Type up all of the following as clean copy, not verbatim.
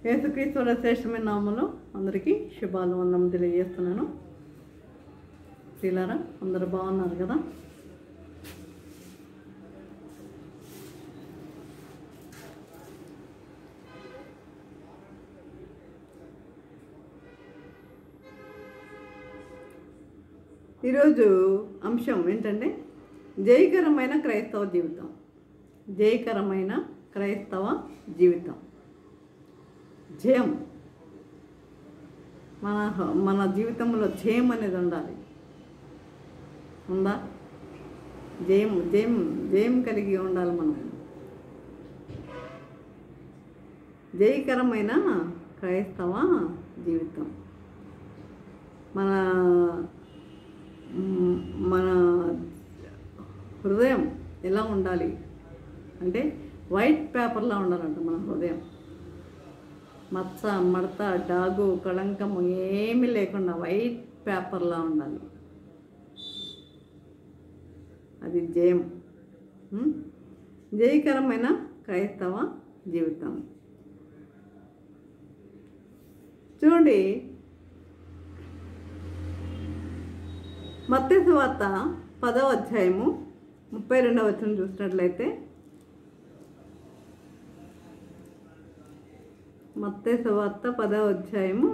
యేసుక్రీస్తు శ్రేష్టమైన నామములో అందరికీ శుభాలు వందనం తెలియజేస్తున్నాను. ప్రియులారా, అందరూ బాగున్నారు కదా? ఈరోజు అంశం ఏంటంటే జయకరమైన క్రైస్తవ జీవితం. జయకరమైన క్రైస్తవ జీవితం. జయం, మన జీవితంలో జయం అనేది ఉండాలి. ఉందా? జయం జయం జయం కలిగి ఉండాలి మనం. జయకరమైన క్రైస్తవ జీవితం. మన హృదయం ఎలా ఉండాలి అంటే వైట్ పేపర్లా ఉండాలంట మన హృదయం. మచ్చ, మడత, డాగు, కళంకము ఏమీ లేకుండా వైట్ పేపర్లా ఉండాలి. అది జయం. జయకరమైన క్రైస్తవ జీవితం. చూడండి, మత్తయి సువార్త 10వ అధ్యాయము 32వ వచనం చూసినట్లయితే, మత్తయి సువార్త 10వ అధ్యాయము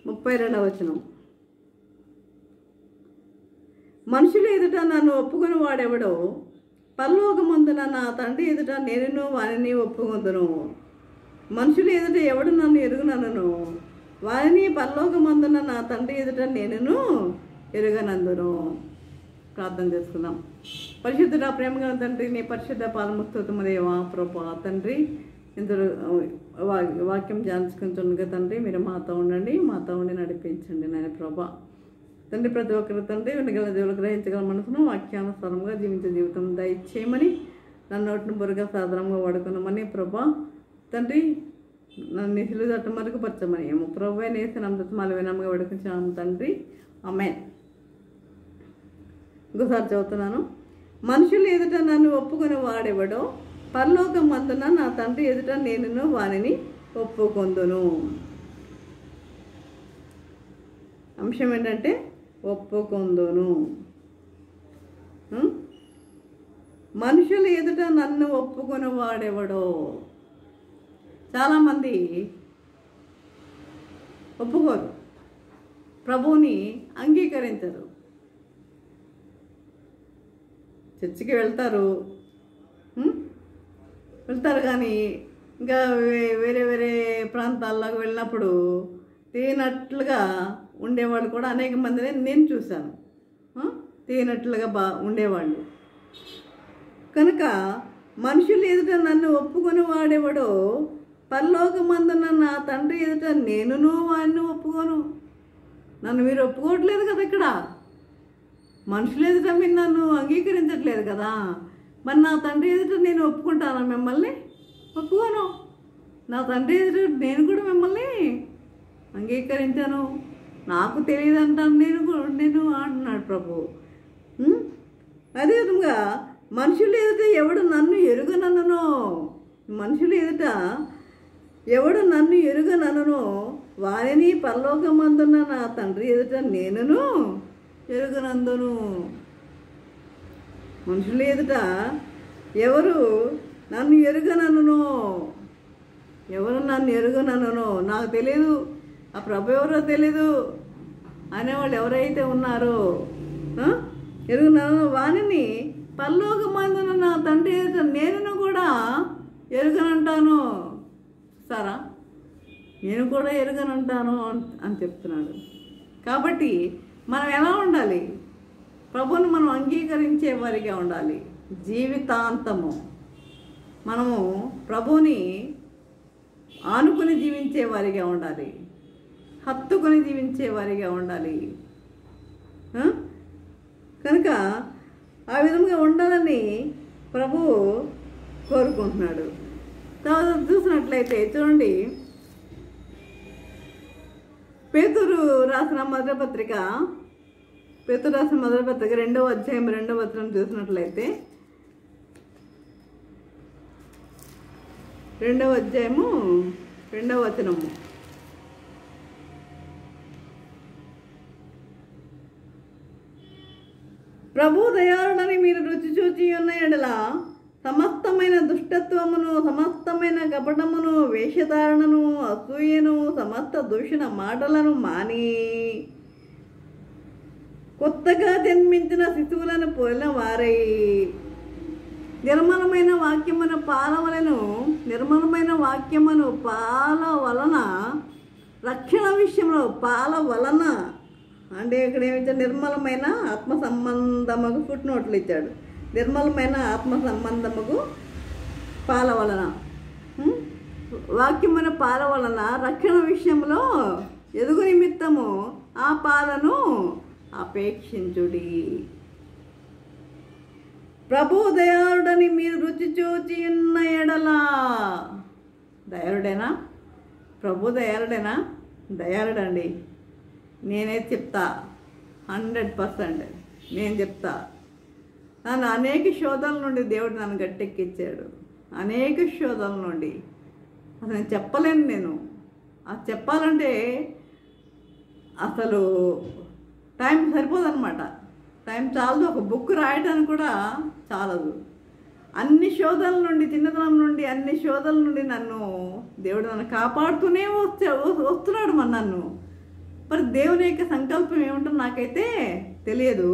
32వ వచనం. మనుషుల ఎదుట నన్ను ఒప్పుకొని వాడెవడో పరలోకమందున నా తండ్రి ఎదుట నేను వారిని ఒప్పుకొందును. మనుషుల ఎదుట ఎవడు నన్ను ఎరుగనను వారిని పరలోకమందున నా తండ్రి ఎదుట నేను ఎరుగనందును. ప్రార్థన చేసుకుందాం. పరిశుద్ధుడ, ప్రేమగల తండ్రి, నీ పరిశుద్ధ పాదముస్తోత్రము దేవా ప్రభా. తండ్రి, ఇందులో వాక్యం ధ్యానించుకుంటుండగా తండ్రి మీరు మాతో ఉండండి, మాతో ఉండి నడిపించండి నాయన ప్రభా. తండ్రి, ప్రతి ఒక్కరు తండ్రి వినగల దేవులు గ్రహించగల మనసును వాక్యానుసారంగా జీవించే జీవితం దయచేయమని, నన్ను నోటిని బురుగా సాధారణంగా వాడుకున్నామని ప్రభా. తండ్రి, నన్ను సిలువ తట్టు మరకు పరచమని ప్రభు నేసి నమ్మకం వినమ్గా వేడుకుంటున్నాము తండ్రి. ఆమేన్. ఇంకోసారి చదువుతున్నాను. మనుషులు ఎదుట నన్ను ఒప్పుకొని వాడెవడో పరలోకమందున నా తండ్రి ఎదుట నేను వారిని ఒప్పుకొందును. అంశం ఏంటంటే ఒప్పుకొందును. మనుషులు ఎదుట నన్ను ఒప్పుకొని వాడెవడో. చాలామంది ఒప్పుకోరు, ప్రభువుని అంగీకరించరు. చర్చికి వెళ్తారు కానీ ఇంకా వేరే వేరే ప్రాంతాల్లోకి వెళ్ళినప్పుడు తీనట్లుగా ఉండేవాళ్ళు కూడా అనేక మందిని నేను చూశాను. తీనట్లుగా ఉండేవాళ్ళు. కనుక మనుషులు ఎదుట నన్ను ఒప్పుకొని వాడేవాడో పరలోకమందున నా తండ్రి ఎదుట నేను వాడిని ఒప్పుకోను. నన్ను మీరు ఒప్పుకోవట్లేదు కదా, ఇక్కడ మనుషులు ఎదుట మీరు నన్ను అంగీకరించట్లేదు కదా, మరి నా తండ్రి ఎదుట నేను ఒప్పుకుంటాను మిమ్మల్ని? ఒప్పుకోను. నా తండ్రి ఎదుట నేను కూడా మిమ్మల్ని అంగీకరించాను. నాకు తెలియదు అంటాను నేను అంటున్నాడు ప్రభు. అదేవిధంగా మనుషులు ఎదుట ఎవడు నన్ను ఎరుగననునో, మనుషులు ఎదుట ఎవడు నన్ను ఎరుగననునో వారిని పరలోకమందున నా తండ్రి ఎదుట నేను ఎరుగనందును. మనుషుల ఎదుట ఎవరు నన్ను ఎరుగననునో, ఎవరు నన్ను ఎరుగననునో, నాకు తెలియదు, ఆ ప్రభు ఎవరో తెలీదు అనేవాళ్ళు ఎవరైతే ఉన్నారో ఎరుగనను వారిని పరలోకమందున నా తండ్రి ఎదుట నేను కూడా ఎరుగనంటాను. సరా, నేను కూడా ఎరుగనంటాను అని చెప్తున్నాడు. కాబట్టి మనం ఎలా ఉండాలి? ప్రభువుని మనం అంగీకరించే వారిగా ఉండాలి. జీవితాంతము మనము ప్రభువుని ఆనుకుని జీవించే వారిగా ఉండాలి. హత్తుకుని జీవించే వారిగా ఉండాలి. కనుక ఆ విధంగా ఉండాలని ప్రభువు కోరుకుంటున్నాడు. తర్వాత చూసినట్లయితే చూడండి, పేతురు రాసిన మొదటి పత్రిక పేతురు రాసిన మొదటి పత్రిక 2వ అధ్యాయం 2వ వచనం చూసినట్లయితే 2వ అధ్యాయము 2వ వచనము. ప్రభు దయాళుడని మీరు రుచి చూచి ఉన్న ఎడల సమస్తమైన దుష్టత్వమును, సమస్తమైన కపటమును, వేషధారణను, అసూయను, సమస్త దూషణ మాటలను మాని కొత్తగా జన్మించిన శిశువులను పోలిన వారై నిర్మలమైన వాక్యమును పాల వలన రక్షణ విషయంలో పాల వలన అంటే ఇక్కడ ఏమిచ్చాడు? నిర్మలమైన ఆత్మ సంబంధముకు ఫుట్నోట్లు ఇచ్చాడు. నిర్మలమైన ఆత్మ సంబంధముకు పాల వలన, వాక్యమైన పాల వలన రక్షణ విషయంలో ఎదుగు నిమిత్తము ఆ పాలను అపేక్షించుడి. ప్రభు దయాళుడని మీరు రుచి చూచి ఉన్న ఎడలా. దయాళుడేనా? ప్రభు దయాళుడేనా? దయాళుడండి. నేనే చెప్తా, 100% నేను చెప్తా. నన్ను అనేక శోధనల నుండి దేవుడు నన్ను గట్టెక్కించాడు. అనేక శోధనల నుండి అసలు నేను చెప్పలేను. నేను అది చెప్పాలంటే అసలు టైం సరిపోదన్నమాట. టైం చాలదు, ఒక బుక్ రాయడానికి కూడా చాలదు. అన్ని శోధనల నుండి, చిన్నతనం నుండి అన్ని శోధనల నుండి దేవుడు నన్ను కాపాడుతూనే వస్తున్నాడు. నన్ను మరి దేవుని యొక్క సంకల్పం ఏమిటో నాకైతే తెలియదు,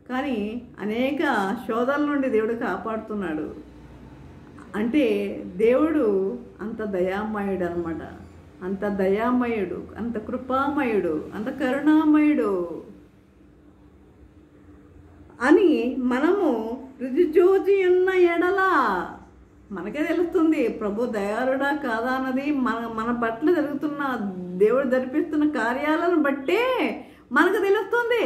కానీ అనేక శోధనల నుండి దేవుడు కాపాడుతున్నాడు. అంటే దేవుడు అంత దయామయుడు అన్నమాట. అంత దయామయుడు, అంత కృపామయుడు, అంత కరుణామయుడు అని మనము రుచి చూచి ఉన్న ఎడల మనకే తెలుస్తుంది ప్రభు దయాళుడా కాదా అన్నది. మన పట్ల జరుగుతున్న దేవుడు జరిపిస్తున్న కార్యాలను బట్టే మనకు తెలుస్తుంది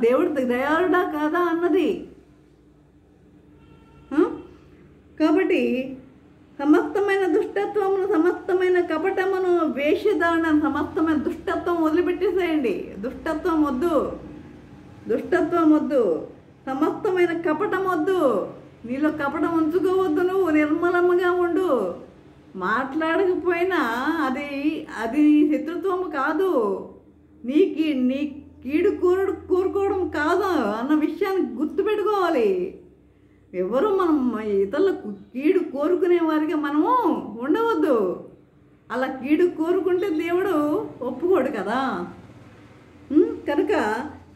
దేవుడు దయాళుడా కాదా అన్నది. కాబట్టి సమస్తమైన దుష్టత్వమును, సమస్తమైన కపటమును, వేషధారణ, సమస్తమైన దుష్టత్వం వదిలిపెట్టేసేయండి. దుష్టత్వం వద్దు, సమస్తమైన కపటం వద్దు. నీలో కపటం ఉంచుకోవద్దు. నువ్వు నిర్మలంగా ఉండు. మాట్లాడకపోయినా అది శత్రుత్వము కాదు, నీ కీడు కోరుకోవడం కాదు అన్న విషయాన్ని గుర్తుపెట్టుకోవాలి. ఎవరు మనం ఇతరులకు కీడు కోరుకునే వారిగా మనము ఉండవద్దు. అలా కీడు కోరుకుంటే దేవుడు ఒప్పుకోడు కదా. కనుక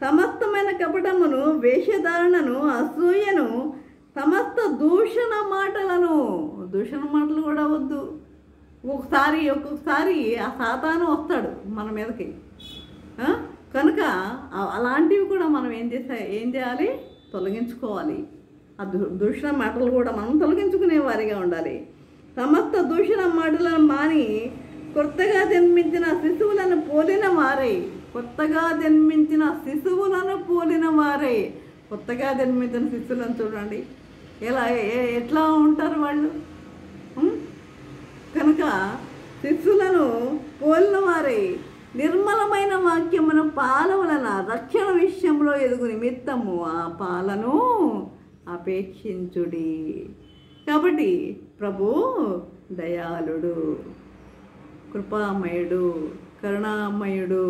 సమస్తమైన కపటమును, వేషధారణను, అసూయను, సమస్త దూషణ మాటలు కూడా వద్దు. ఒక్కొక్కసారి ఆ సాతాను వస్తాడు మన మీదకి. కనుక అలాంటివి కూడా మనం ఏం చేయాలి? తొలగించుకోవాలి. ఆ దూషణ మాటలు కూడా మనం తొలగించుకునే వారిగా ఉండాలి. సమస్త దూషణ మాటలను మాని కొత్తగా జన్మించిన శిశువులను పోలిన వారై. కొత్తగా జన్మించిన శిశువులను చూడండి ఎట్లా ఉంటారు వాళ్ళు. కనుక శిశువులను పోలిన వారై నిర్మలమైన వాక్యమును పాల వలన రక్షణ విషయంలో ఎదుగు నిమిత్తము ఆ పాలను అపేక్షించుడి. కాబట్టి ప్రభు దయాళుడు, కృపామయుడు, కరుణామయుడు.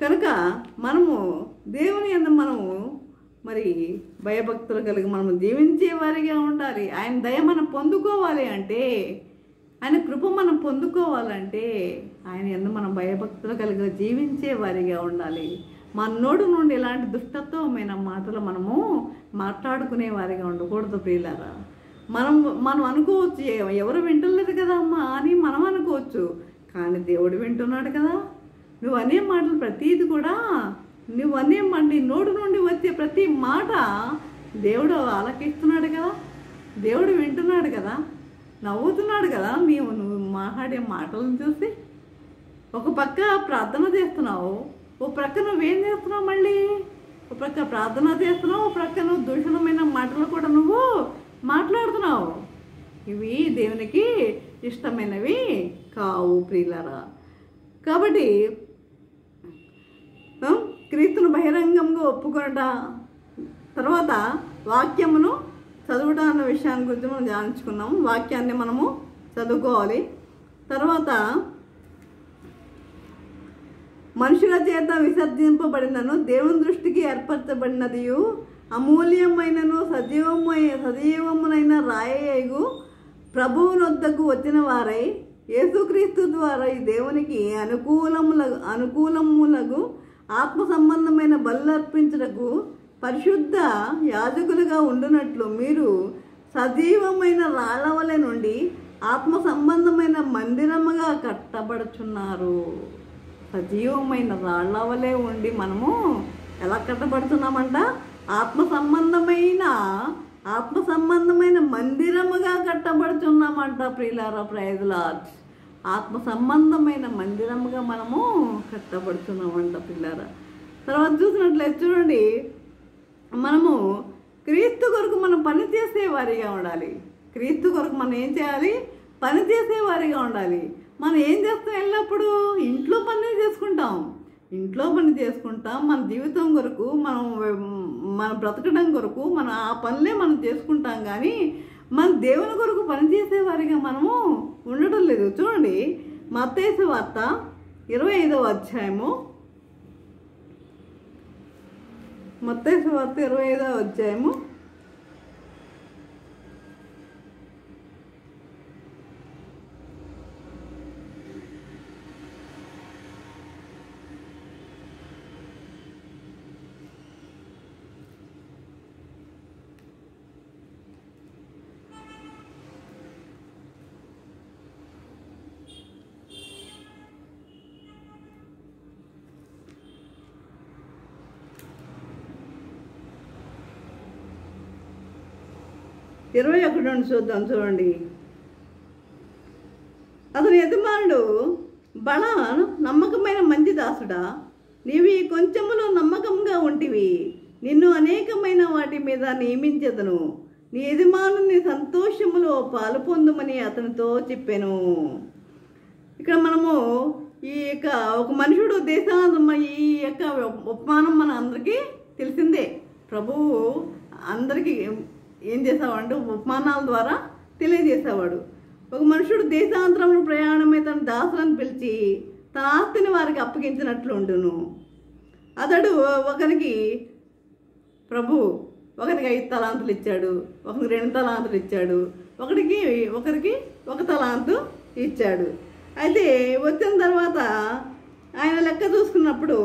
కనుక మనము దేవుని యందు మనము మరి భయభక్తులు కలిగి మనము జీవించే వారిగా ఉండాలి. ఆయన దయ మనం పొందుకోవాలి అంటే, ఆయన కృప మనం పొందుకోవాలంటే ఆయన యందు మనం భయభక్తులు కలిగి జీవించే వారిగా ఉండాలి. మన నోటి నుండి ఇలాంటి దుష్టత్వమైన మాటలు మనము మాట్లాడుకునే వారిగా ఉండకూడదు ప్రియులారా. మనం అనుకోవచ్చు, ఎవరు వింటలేదు కదా అమ్మా అని మనం అనుకోవచ్చు, కానీ దేవుడు వింటున్నాడు కదా. నువ్వు అనే మాటలు ప్రతీది కూడా, నువ్వు అనే నీ నోటి నుండి వచ్చే ప్రతి మాట దేవుడు ఆలకిస్తున్నాడు కదా, దేవుడు వింటున్నాడు కదా, నవ్వుతున్నాడు కదా. నువ్వు మాట్లాడే మాటలను చూసి ఒక పక్క ప్రార్థన చేస్తున్నావు, ఓ ప్రక్క నువ్వేం చేస్తున్నావు, మళ్ళీ ఒక ప్రక్క ప్రార్థన చేస్తున్నావు, ఒక ప్రక్క నువ్వు దూషణమైన మాటలు కూడా నువ్వు మాట్లాడుతున్నావు. ఇవి దేవునికి ఇష్టమైనవి కావు ప్రియులారా. కాబట్టి క్రీస్తును బహిరంగంగా ఒప్పుకొనట, తర్వాత వాక్యమును చదువుట అన్న విషయాన్ని గురించి మనం ధ్యానించుకున్నాము. వాక్యాన్ని మనము చదువుకోవాలి. తర్వాత మనుషుల చేత విసర్జింపబడినను దేవుని దృష్టికి ఏర్పరచబడినదియు అమూల్యమైనను సజీవమునైన రాయగు ప్రభువునొద్దకు వచ్చిన వారై యేసుక్రీస్తు ద్వారా ఈ దేవునికి అనుకూలములకు ఆత్మ సంబంధమైన బలులర్పించుటకు పరిశుద్ధ యాజకులుగా ఉండునట్లు మీరు సజీవమైన రాళ్ళవలె నుండి ఆత్మ సంబంధమైన మందిరముగా కట్టబడుచున్నారు. సజీవమైన రాళ్ళవలే ఉండి మనము ఎలా కట్టబడుతున్నామంట? ఆత్మ సంబంధమైన మందిరముగా కట్టబడుతున్నామంట. ప్రియులారా, ప్రైజ్ లార్డ్. ఆత్మ సంబంధమైన మందిరముగా మనము కట్టబడుతున్నామంట పిల్లారా. తర్వాత చూసినట్లయితే చూడండి, మనము క్రీస్తు కొరకు మనం పని చేసేవారిగా ఉండాలి. క్రీస్తు కొరకు మనం ఏం చేయాలి? పని చేసేవారిగా ఉండాలి. మనం ఏం చేస్తాం? ఎల్లప్పుడూ ఇంట్లో పని చేసుకుంటాం. మన జీవితం కొరకు, మన బ్రతకడం కొరకు మనం ఆ పనులే మనం చేసుకుంటాం. కానీ మన దేవుని కొరకు పనిచేసేవారిగా మనము ఉండటం లేదు. చూడండి, మత్తయి సువార్త 25వ అధ్యాయము, మత్తయి సువార్త 25వ అధ్యాయము 21 చూద్దాం. చూడండి, అతని యజమానుడు, బల నమ్మకమైన మంచి దాసుడా, నీవు ఈ కొంచెములో నమ్మకంగా ఉంటివి, నిన్ను అనేకమైన వాటి మీద నియమించెదను, నీ యజమానుని సంతోషములో పాలు పొందుమని అతనితో చెప్పాను. ఇక్కడ మనము ఈ యొక్క ఒక మనుషుడు ఈ యొక్క ఉపమానం మన అందరికీ తెలిసిందే. ప్రభువు అందరికీ ఏం చేసేవాడు? ఉపమానాల ద్వారా తెలియజేసేవాడు. ఒక మనుషుడు దేశాంతరంలో ప్రయాణమై తన దాసులను పిలిచి తన ఆస్తిని వారికి అప్పగించినట్లు ఉండును. అతడు ఒకరికి 5 తలాంతులు ఇచ్చాడు, ఒకరికి 2 తలాంతులు ఇచ్చాడు, ఒకరికి 1 తలాంతు ఇచ్చాడు. అయితే వచ్చిన తర్వాత ఆయన లెక్క చూసుకున్నప్పుడు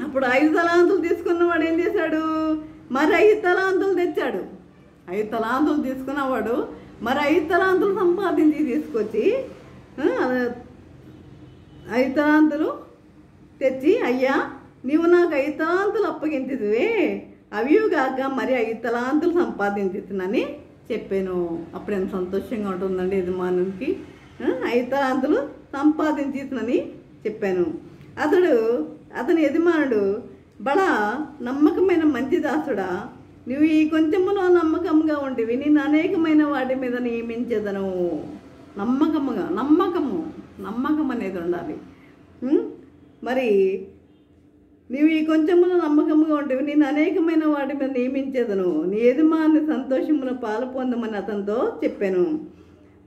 అప్పుడు 5 తలాంతులు తీసుకున్నవాడు ఏం చేశాడు? మరి 5 తలాంతులు తెచ్చాడు. 5 తలాంతులు తీసుకున్నవాడు మరి 5 తలాంతులు సంపాదించి తీసుకొచ్చి 5 తలాంతులు తెచ్చి, అయ్యా నీవు నాకు 5 తలాంతులు అప్పగించితివే, అవిగాక మరి 5 తలాంతులు సంపాదించుతున్నాని చెప్పాను. అప్పుడు ఎంత సంతోషంగా ఉంటుందండి యజమానునికి. 5 తలాంతులు సంపాదించుతున్నాని చెప్పాను. అతని యజమానుడు, బడా నమ్మకమైన మంచి దాసుడా, నువ్వు ఈ కొంచెములో నమ్మకంగా ఉంటివి, నేను అనేకమైన వాటి మీద నియమించేదను. నమ్మకం అనేది ఉండాలి. మరి నీవు ఈ కొంచెములో నమ్మకంగా ఉంటివి, నేను అనేకమైన వాటి మీద నియమించేదను, నీ యజమాని సంతోషములో పాలు పొందమని అతనితో చెప్పాను.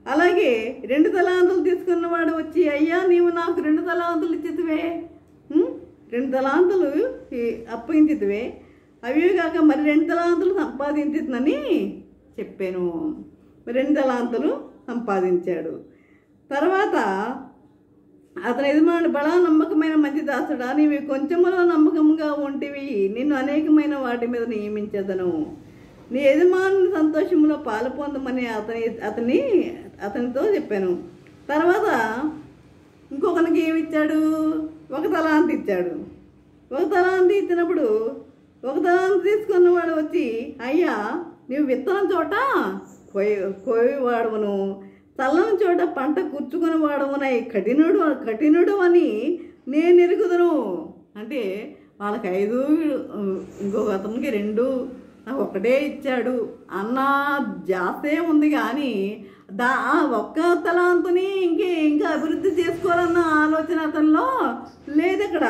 అలాగే 2 తలాంతులు తీసుకున్నవాడు వచ్చి, అయ్యా నీవు నాకు 2 తలాంతులు ఇచ్చితివే, 2 తలాంతులు అప్పగించితివే, అవిగాక మరి 2 తలాంతులు సంపాదించుతుందని చెప్పాను. 2 తలాంతులు సంపాదించాడు. తర్వాత అతని యజమానుడు, బడా నమ్మకమైన మంచి దాసుడా, నీవు కొంచెములో నమ్మకంగా ఉంటివి, నిన్ను అనేకమైన వాటి మీద నియమించదను, నీ యజమానుని సంతోషంలో పాలు పొందమని అతనితో చెప్పాను. తర్వాత ఇంకొకరికి ఏమిచ్చాడు? 1 తలాంతు ఇచ్చాడు. 1 తలాంతు ఇచ్చినప్పుడు 1 తలాంతు తీసుకున్నవాడు వచ్చి, అయ్యా నీవు విత్తనం చోట కోయవాడవును, చల్లని చోట పంట కూర్చుకుని వాడవునై కఠినుడు అని నేను ఎరుగుదును. అంటే వాళ్ళకి 5, ఇంకొక అతనికి 2, నాకు 1 ఇచ్చాడు అన్న జాస్తే ఉంది. కానీ 1 తలాంతుని ఇంకా అభివృద్ధి చేసుకోవాలన్న ఆలోచన అతనిలో లేదు. ఇక్కడ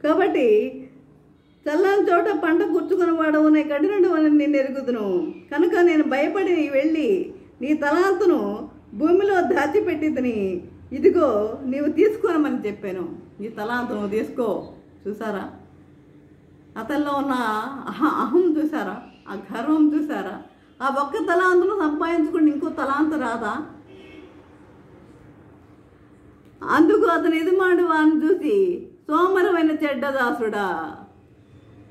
కాబట్టి చల్లని చోట పంట కూర్చుకుని వాడవు నీ కఠినడు అని నేను ఎరుగుదును. కనుక నేను భయపడి వెళ్ళి నీ తలాంతును భూమిలో దాచిపెట్టిదని, ఇదిగో నీవు తీసుకోనమని చెప్పాను. నీ తలాంతును తీసుకో. చూసారా అతనిలో ఉన్న అహం చూసారా, ఆ గర్వం చూసారా? ఆ ఒక్క తలాంతును సంపాదించుకుని ఇంకో తలాంతు రాదా? అందుకు అతను ఎదుమాడు వాడిని చూసి, సోమరమైన చెడ్డదాసుడా,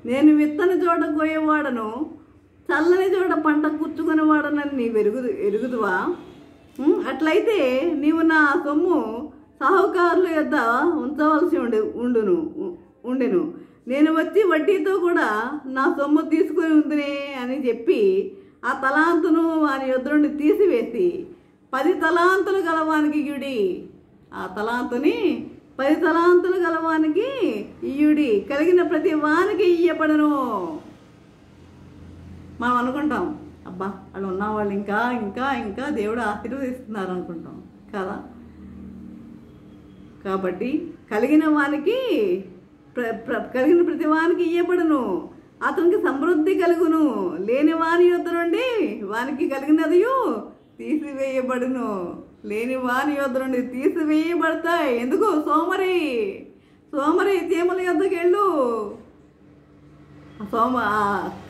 నేను విత్తన చోట కోయేవాడను, చల్లని చోట పంట కూర్చుకుని వాడనని నీవు ఎరుగుదువా? అట్లయితే నీవు నా సొమ్ము సాహుకారుల యొద్ద ఉంచవలసి ఉండెను. నేను వచ్చి వడ్డీతో కూడా నా సొమ్ము తీసుకుని ఉందినే అని చెప్పి ఆ తలాంతును వాని యొద్ద నుండి తీసివేసి 10 తలాంతులు గలవానికి ఇయుడి. ఆ తలాంతుని 10 తలాంతులు గలవానికి ఇయుడి, కలిగిన ప్రతి వానికి ఇయ్యబడను. మనం అనుకుంటాం, అబ్బా వాళ్ళు ఉన్నవాళ్ళు ఇంకా ఇంకా ఇంకా దేవుడు ఆశీర్వదిస్తున్నారు అనుకుంటాం కదా. కాబట్టి కలిగిన వానికి కలిగిన ప్రతి వానికి ఇయ్యబడును, అతనికి సమృద్ధి కలుగును. లేని వాని యొద్ద నుండి వానికి కలిగినదియు తీసివేయబడును. లేని వాని యొద్ద నుండి తీసివేయబడతాయి. ఎందుకు? సోమరి చీమల యొద్దకు వెళ్ళు.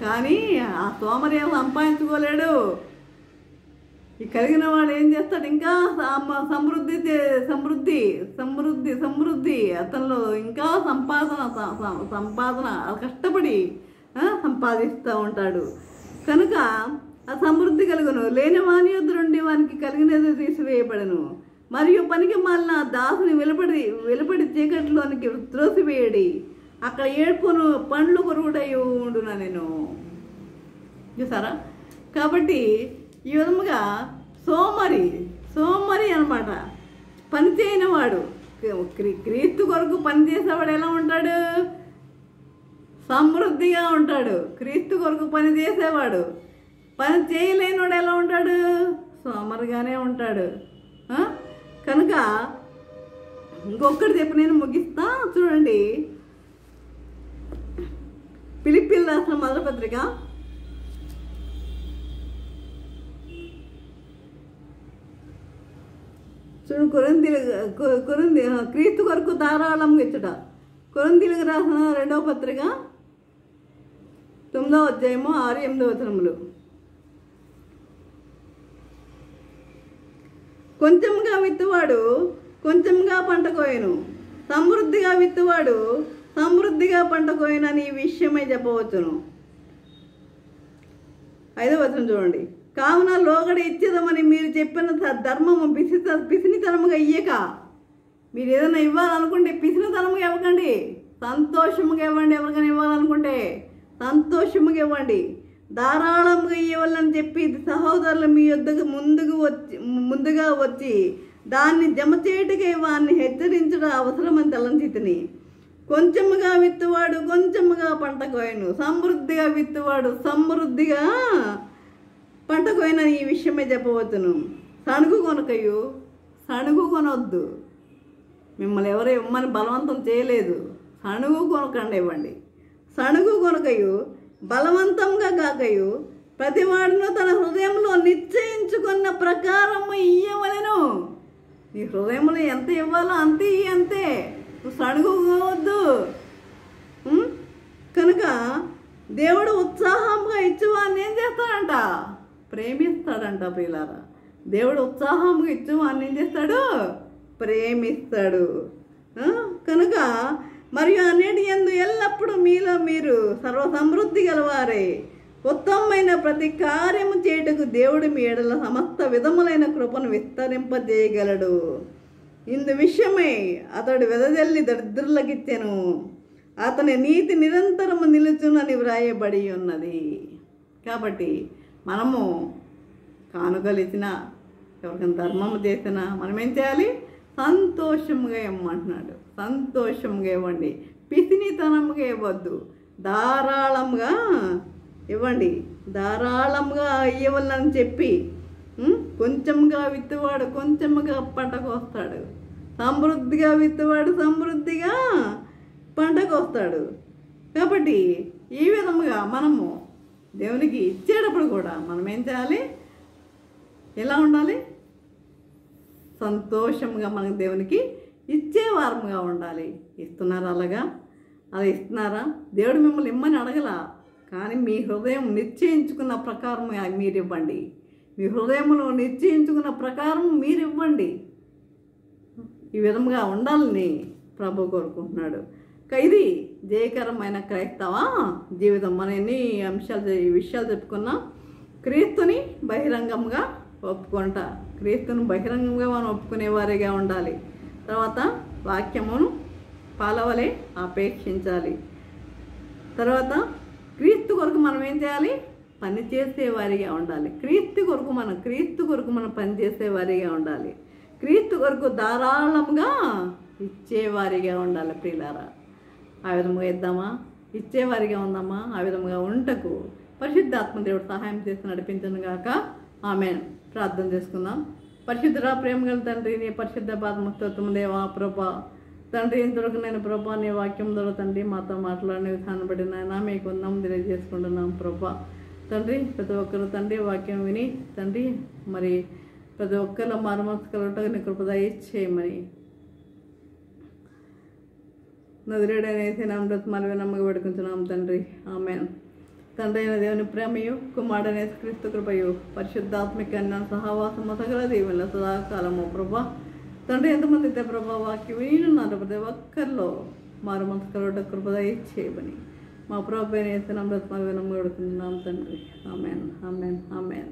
కానీ ఆ సోమరి ఏం సంపాదించుకోలేడు. ఈ కలిగిన వాడు ఏం చేస్తాడు? ఇంకా సమృద్ధి సమృద్ధి సమృద్ధి సమృద్ధి అతనిలో ఇంకా సంపాదన కష్టపడి సంపాదిస్తూ ఉంటాడు. కనుక ఆ సమృద్ధి కలుగును. లేని వాని యొద్ద నుండి వానికి కలిగినది తీసివేయబడను. మరియు పనికి మాలిన దాసుని వెలుపడి చీకటిలోనికి త్రోసివేయడి. అక్కడ ఏడ్పును పండ్లు కొరుకుడై ఉండునా నేను. చూసారా? కాబట్టి ఈ విధముగా సోమరి అనమాట, పని చేయని వాడు. క్రీస్తు కొరకు పనిచేసేవాడు ఎలా ఉంటాడు? సమృద్ధిగా ఉంటాడు. క్రీస్తు కొరకు పని చేసేవాడు. పని చేయలేనివాడు ఎలా ఉంటాడు? సోమరిగానే ఉంటాడు. కనుక ఇంకొకటి చెప్పి నేను ముగిస్తా. చూడండి, ఫిలిప్పీయుల రాసిన మొదటి పత్రిక చూడు, కొరింథీ క్రీస్తు కొరకు ధారాళంగా ఇచ్చుట. కొరింథీయులకు రాసిన 2వ పత్రిక 9వ అధ్యాయము 6-8 వచనములు. కొంచెంగా విత్తువాడు కొంచెంగా పంట కోయను, సమృద్ధిగా విత్తువాడు సమృద్ధిగా పంట కోయనని ఈ విషయమై చెప్పవచ్చును. 5వ వచనం చూడండి. కావున లోగడ ఇచ్చేదమని మీరు చెప్పిన ధర్మము పిసినితనముగా ఇయ్యక, మీరు ఏదైనా ఇవ్వాలనుకుంటే పిసినితనముగా ఇవ్వకండి, సంతోషముగా ఇవ్వండి. ఎవరికైనా ఇవ్వాలనుకుంటే సంతోషముగా ఇవ్వండి. ధారాళముగా ఇవ్వాలని చెప్పి సహోదరులు మీ యొద్దకు ముందుగా వచ్చి దాన్ని జమ చేయుటకై వారిని హెచ్చరించడం అవసరమని తలంచితిని. కొంచెముగా విత్తువాడు కొంచెముగా పంట కోయను, సమృద్ధిగా విత్తువాడు సమృద్ధిగా పంట కోయన ఈ విషయమే చెప్పవచ్చును. సణుగు కొనొద్దు. మిమ్మల్ని ఎవరు ఇవ్వమని బలవంతం చేయలేదు. సణుగు కొనకండి, ఇవ్వండి. సణుగు కొనకయు బలవంతంగా కాకయు ప్రతివాడును తన హృదయంలో నిశ్చయించుకున్న ప్రకారము ఇయ్యవలెను. నీ హృదయంలో ఎంత ఇవ్వాలో అంతే అంతే. నువ్వు సణుగుకోవద్దు. కనుక దేవుడు ఉత్సాహంగా ఇచ్చేవాడిని ఏం చేస్తాడంట? ప్రేమిస్తాడంట. ప్రియులారా, దేవుడు ఉత్సాహంగా ఇచ్చేవాడిని ఏం చేస్తాడు? ప్రేమిస్తాడు. కనుక మరియు అన్నిటి యందు ఎల్లప్పుడూ మీలో మీరు సర్వ సమృద్ధి గలవారే ఉత్తమమైన ప్రతి కార్యము చేయుటకు దేవుడు మీ ఎడల సమస్త విధములైన కృపను విస్తరింపజేయగలడు. ఇందు విషయమై అతడు వెదజల్లి దరిద్రులకిచ్చెను, అతని నీతి నిరంతరము నిలుచునని వ్రాయబడి ఉన్నది. కాబట్టి మనము కానుకలు ఇచ్చినా, ఎవరికైనా ధర్మము చేసినా మనం ఏం చేయాలి? సంతోషముగా ఇవ్వమంటున్నాడు. సంతోషంగా ఇవ్వండి, పిసినితనంగా ఇవ్వద్దు. ధారాళంగా ఇవ్వండి, ధారాళంగా ఇవ్వాలని చెప్పి కొంచెంగా విత్తువాడు కొంచెంగా పంట కోస్తాడు, సమృద్ధిగా విత్తువాడు సమృద్ధిగా పంటకు వస్తాడు. కాబట్టి ఈ విధముగా మనము దేవునికి ఇచ్చేటప్పుడు కూడా మనం ఏం చేయాలి? ఎలా ఉండాలి? సంతోషంగా మనకు దేవునికి ఇచ్చేవారముగా ఉండాలి. ఇస్తున్నారా? అలా ఇస్తున్నారా? దేవుడు మిమ్మల్ని ఇమ్మని అడగలా, కానీ మీ హృదయం నిశ్చయించుకున్న ప్రకారం మీరు ఇవ్వండి. మీ హృదయంలో నిశ్చయించుకున్న ప్రకారం మీరు ఇవ్వండి. ఈ విధంగా ఉండాలని ప్రభు కోరుకుంటున్నాడు. ఇది జయకరమైన క్రైస్తవ జీవితం. మన ఎన్ని విషయాలు చెప్పుకున్నాం. క్రీస్తుని బహిరంగంగా ఒప్పుకుంటా, క్రీస్తుని బహిరంగంగా మనం ఒప్పుకునేవారిగా ఉండాలి. తర్వాత వాక్యమును పాలవలే అపేక్షించాలి. తర్వాత క్రీస్తు కొరకు మనం ఏం చేయాలి? పని చేసేవారిగా ఉండాలి. క్రీస్తు కొరకు మనం పని చేసేవారిగా ఉండాలి. క్రీస్తు కొరకు ధారాళంగా ఇచ్చేవారిగా ఉండాలి. ప్రియులారా, ఆ విధముగా ఇద్దామా? ఇచ్చేవారిగా ఉందామా? ఆ విధముగా ఉంటకు పరిశుద్ధాత్మ దేవుడు సహాయం చేసి నడిపించను గాక. ఆమేన్. ప్రార్థన చేసుకుందాం. పరిశుద్ధుడా, ప్రేమ గల తండ్రి, నీ పరిశుద్ధ పాదముస్తోత్రము దేవా. ప్రభా తండ్రి, ఇంతవరకు నేను ప్రభా నీ వాక్యం ద్వారా తండ్రి మాతో మాట్లాడిన విధానం బట్టి నాయన మీకు ఉన్నాం తెలియజేసుకుంటున్నాం. ప్రభా తండ్రి, ప్రతి ఒక్కరు తండ్రి వాక్యం విని తండ్రి మరి ప్రతి ఒక్కరిలో మారుమనసు కలగటకు నీ కృప దయచేయమని నజరేయుడైన నామములో మనవి నమ్మక పెడుకుంటున్నాం తండ్రి. ఆమేన్. తండ్రి అయిన దేవుని ప్రేమయు, కుమారుడైన యేసుక్రీస్తు కృపయు, పరిశుద్ధాత్మిక అన్న సహవాసము సకల దీవెనల సదాకాలము ప్రభా తండ్రి ఎంతమంది అయితే ప్రభా వాక్యం వినున్నారు ప్రతి ఒక్కరిలో మారుమనసు కలగటకు కృప దయచేయమని మా ప్రభు అయిన యేసు నామములో మనవి నమ్మక పెడుకుంటున్నాం తండ్రి. ఆమేన్. ఆమేన్. ఆమేన్.